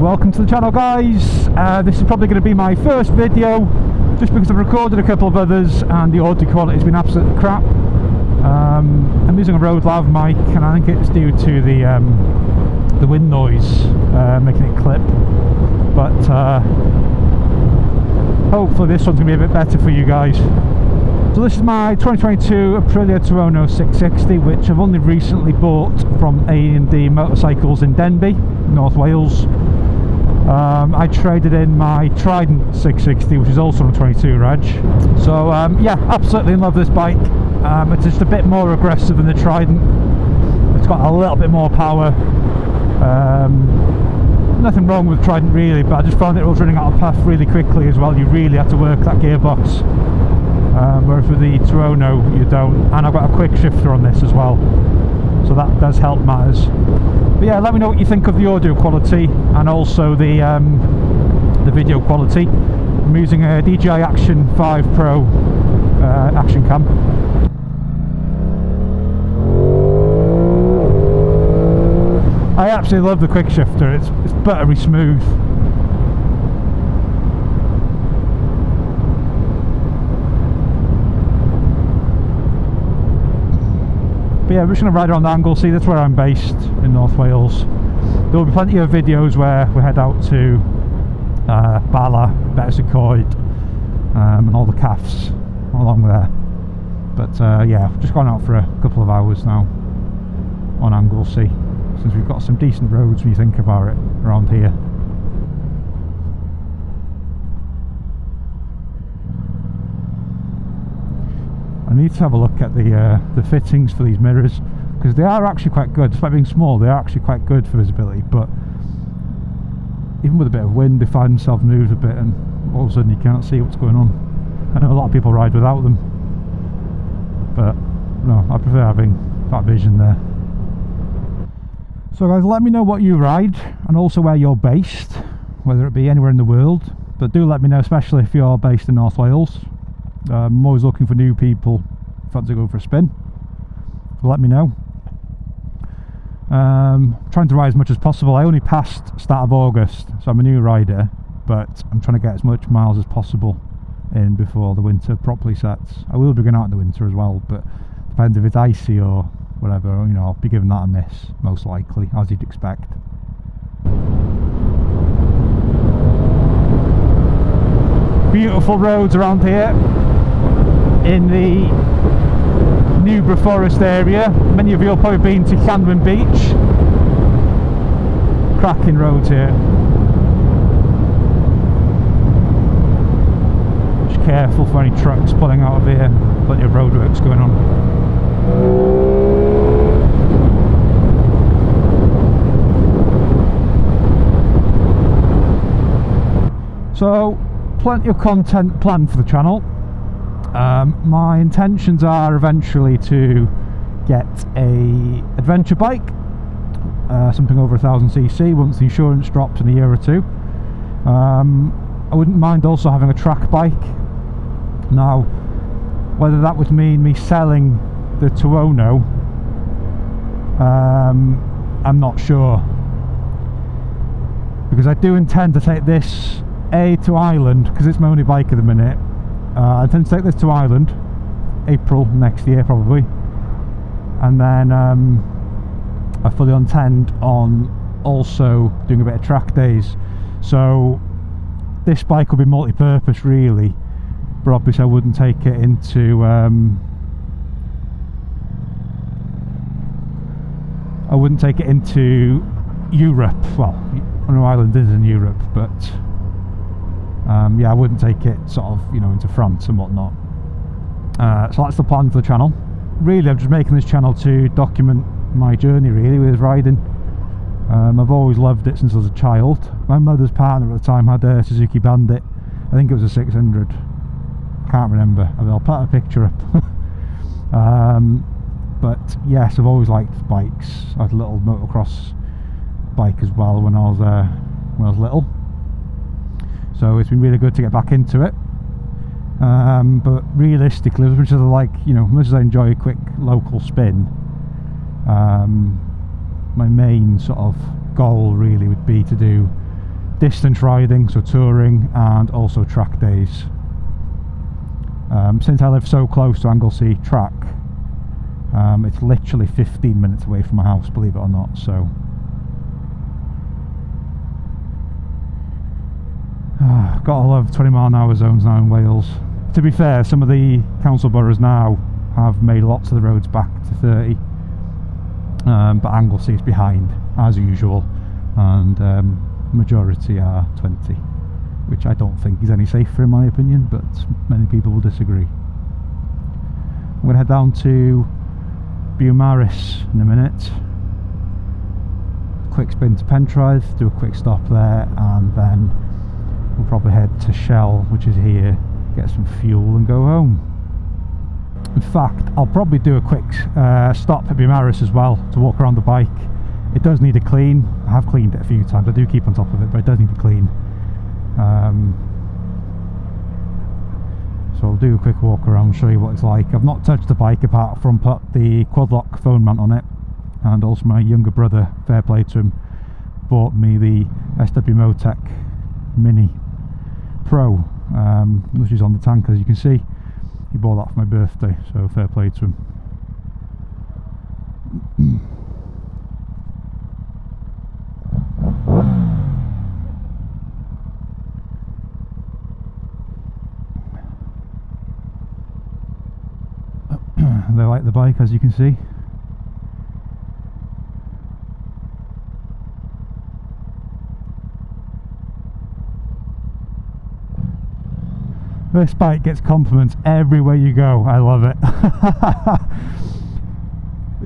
welcome to the channel, guys. This is probably going to be my first video, just because I've recorded a couple of others and the audio quality has been absolutely crap. I'm using a Rode Lav mic, and I think it's due to the wind noise making it clip, but hopefully this one's going to be a bit better for you guys. So this is my 2022 Aprilia Tuono 660, which I've only recently bought from A&D Motorcycles in Denbigh, North Wales. I traded in my Trident 660, which is also on a 22 reg. So yeah, absolutely in love with this bike. It's just a bit more aggressive than the Trident. It's got a little bit more power. Nothing wrong with Trident really, but I just found it was running out of puff really quickly as well. You really had to work that gearbox. Whereas with the Tuono you don't, and I've got a quick shifter on this as well, so that does help matters. But yeah, let me know what you think of the audio quality and also the video quality. I'm using a DJI Action 5 Pro action cam. I absolutely love the quick shifter, it's buttery smooth. But yeah, we're just going to ride around Anglesey. That's where I'm based, in North Wales. There will be plenty of videos where we head out to Bala, Betws-y-Coed, and all the calves along there. But yeah, we've just gone out for a couple of hours now on Anglesey, since we've got some decent roads when you think about it around here. I need to have a look at the fittings for these mirrors, because they are actually quite good. Despite being small, they are actually quite good for visibility, but even with a bit of wind they find themselves moved a bit and all of a sudden you can't see what's going on. I know a lot of people ride without them, but no, I prefer having that vision there. So guys, let me know what you ride and also where you're based, whether it be anywhere in the world, but do let me know, especially if you're based in North Wales. I'm always looking for new people if I want to go for a spin, so let me know. Trying to ride as much as possible. I only passed start of August, so I'm a new rider, but I'm trying to get as much miles as possible in before the winter properly sets. I will be going out in the winter as well, but depends if it's icy or whatever, you know, I'll be giving that a miss, most likely, as you'd expect. Beautiful roads around here in the Newborough Forest area. Many of you have probably been to Llanwyn Beach. Cracking roads here. Just careful for any trucks pulling out of here. Plenty of roadworks going on. So, plenty of content planned for the channel. My intentions are eventually to get a adventure bike, something over 1000cc once the insurance drops in a year or two. I wouldn't mind also having a track bike. Now, whether that would mean me selling the Tuono, I'm not sure, because I do intend to take this to Ireland, because it's my only bike at the minute. I intend to take this to Ireland April next year probably, and then I fully intend on also doing a bit of track days. So this bike will be multi-purpose really, but obviously I wouldn't take it into Europe. Well, I know Ireland is in Europe, but yeah, I wouldn't take it sort of, you know, into France and whatnot. So that's the plan for the channel. Really, I'm just making this channel to document my journey really with riding. I've always loved it since I was a child. My mother's partner at the time had a Suzuki Bandit. I think it was a 600. I can't remember. I'll put a picture up. But yes, I've always liked bikes. I had a little motocross bike as well when I was little. So it's been really good to get back into it. But realistically, as much as I like, you know, as much as I enjoy a quick local spin, my main sort of goal really would be to do distance riding, so touring, and also track days. Since I live so close to Anglesey track, it's literally 15 minutes away from my house, believe it or not. So gotta love 20-mile-an-hour zones now in Wales. To be fair, some of the council boroughs now have made lots of the roads back to 30, but Anglesey is behind as usual, and majority are 20, which I don't think is any safer in my opinion, but many people will disagree. I'm going to head down to Beaumaris in a minute, quick spin to Pentraeth, do a quick stop there, and then we'll probably head to Shell, which is here, get some fuel and go home. In fact, I'll probably do a quick stop at Beaumaris as well to walk around the bike. It does need a clean. I have cleaned it a few times. I do keep on top of it, but it does need a clean. So I'll do a quick walk around, show you what it's like. I've not touched the bike apart from put the quad lock phone mount on it, and also my younger brother, fair play to him, bought me the SW Motec Mini Pro, which is on the tank, as you can see. He bought that for my birthday, so fair play to him. They like the bike, as you can see. This bike gets compliments everywhere you go. I love it.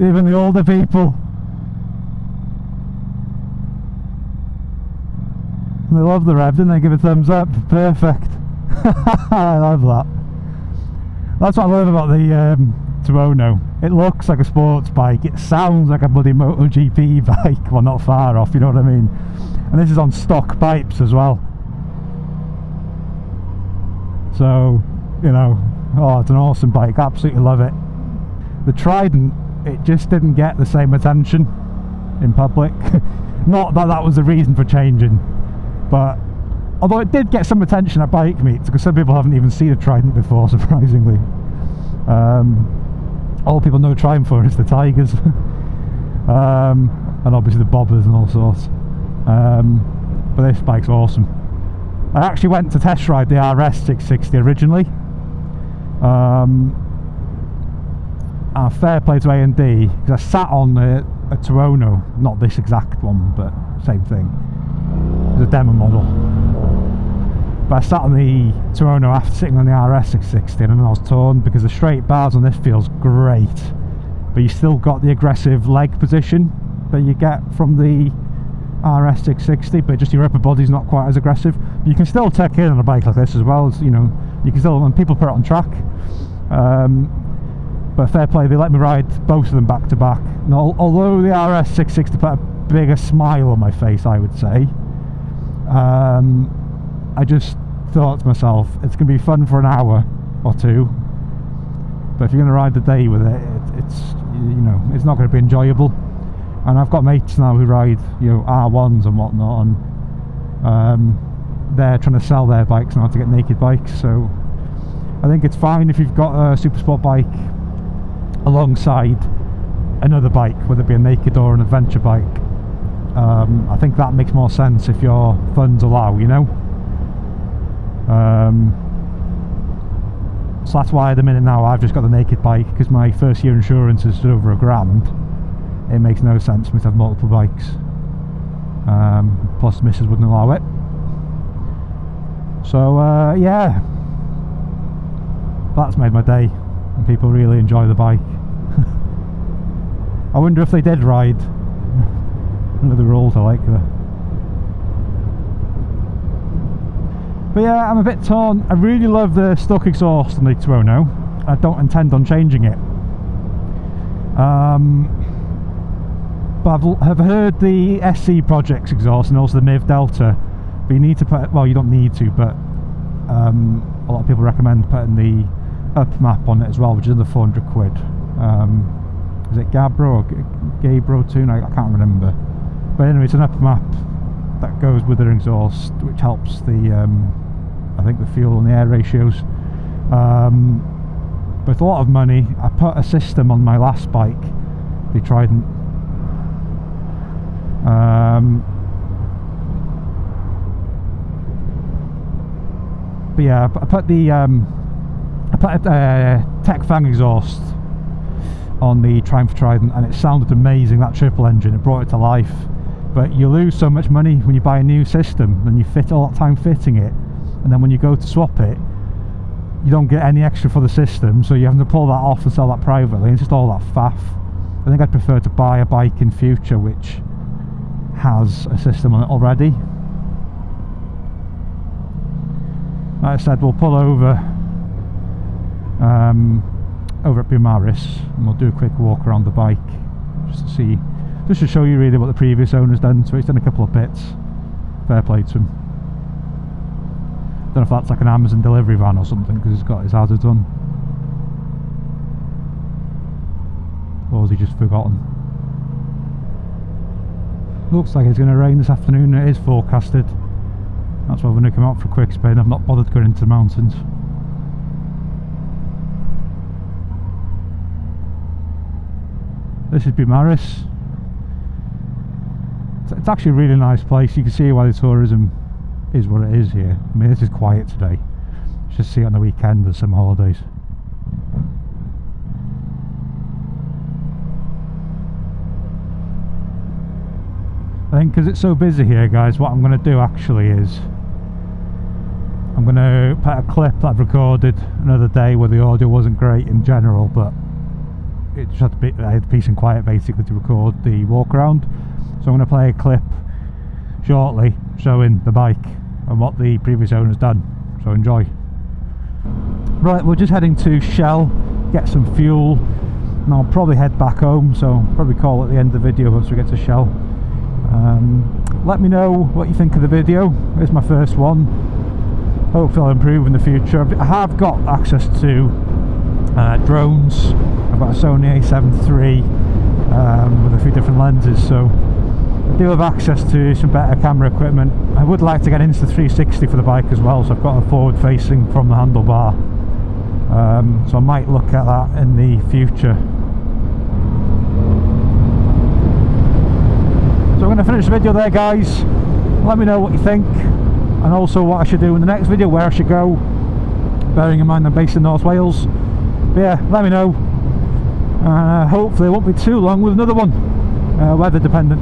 Even the older people, they love the rev, didn't they? Give a thumbs up. Perfect. I love that. That's what I love about the Tuono. It looks like a sports bike. It sounds like a bloody MotoGP bike. Well, not far off, you know what I mean? And this is on stock pipes as well. So, you know, oh, it's an awesome bike. Absolutely love it. The Trident, it just didn't get the same attention in public. Not that that was the reason for changing, but although it did get some attention at bike meets, because some people haven't even seen a Trident before, surprisingly. All people know Trident for is the Tigers, and obviously the bobbers and all sorts. But this bike's awesome. I actually went to test ride the RS 660 originally. Fair play to A&D, because I sat on a Tuono, not this exact one, but same thing. It's a demo model. But I sat on the Tuono after sitting on the RS 660, and then I was torn because the straight bars on this feels great, but you still got the aggressive leg position that you get from the RS 660, but just your upper body's not quite as aggressive. But you can still tuck in on a bike like this as well. As, you know, you can still, when people put it on track. But fair play, they let me ride both of them back to back. Now, although the RS 660 put a bigger smile on my face, I would say, I just thought to myself, it's going to be fun for an hour or two, but if you're going to ride the day with it, it's, you know, it's not going to be enjoyable. And I've got mates now who ride, you know, R1s and whatnot, and they're trying to sell their bikes now to get naked bikes. So I think it's fine if you've got a super sport bike alongside another bike, whether it be a naked or an adventure bike. I think that makes more sense if your funds allow, you know. So that's why at the minute now I've just got the naked bike, because my first year insurance is over £1,000. It makes no sense for me to have multiple bikes. Plus the missus wouldn't allow it. So yeah, that's made my day, and people really enjoy the bike. I wonder if they did ride another rules I like there. But yeah, I'm a bit torn. I really love the stock exhaust on the Tuono. I don't intend on changing it. But I've heard the SC Projects exhaust and also the MIV Delta, but you need to put, well, you don't need to, but a lot of people recommend putting the up map on it as well, which is another 400 quid. Is it Gabbro or Gabbro Tuono? I can't remember. But anyway, it's an up map that goes with the exhaust, which helps the I think the fuel and the air ratios. With a lot of money, I put a system on my last bike, the Trident. But yeah, I put a Tech Fang exhaust on the Triumph Trident, and it sounded amazing. That triple engine, it brought it to life. But you lose so much money when you buy a new system, and you fit all that time fitting it, and then when you go to swap it, you don't get any extra for the system, so you have to pull that off and sell that privately. It's just all that faff. I think I'd prefer to buy a bike in future which has a system on it already. Like I said, we'll pull over over at Bumaris, and we'll do a quick walk around the bike just to show you really what the previous owner's done. So he's done a couple of bits. Fair play to him. Don't know if that's like an Amazon delivery van or something, because he's got his hazards on. Or has he just forgotten? Looks like it's going to rain this afternoon. It is forecasted. That's why we're going to come out for a quick spin. I've not bothered going into the mountains. This is Bumaris. It's actually a really nice place. You can see why the tourism is what it is here. I mean, this is quiet today. You should see it on the weekend or some holidays. I think because it's so busy here, guys, what I'm going to do actually is I'm going to put a clip that I've recorded another day where the audio wasn't great in general, but it just had to be, I had peace and quiet basically to record the walk around. So I'm going to play a clip shortly showing the bike and what the previous owner's done. So enjoy. Right, we're just heading to Shell, get some fuel, and I'll probably head back home, so I'll probably call at the end of the video once we get to Shell. Let me know what you think of the video. It's my first one. Hopefully I'll improve in the future. I have got access to drones. I've got a Sony A7 III with a few different lenses, so I do have access to some better camera equipment. I would like to get Insta360 for the bike as well, so I've got a forward facing from the handlebar, so I might look at that in the future. So I'm going to finish the video there, guys. Let me know what you think, and also what I should do in the next video, where I should go, bearing in mind I'm based in North Wales. But yeah, let me know. Hopefully it won't be too long with another one, weather dependent.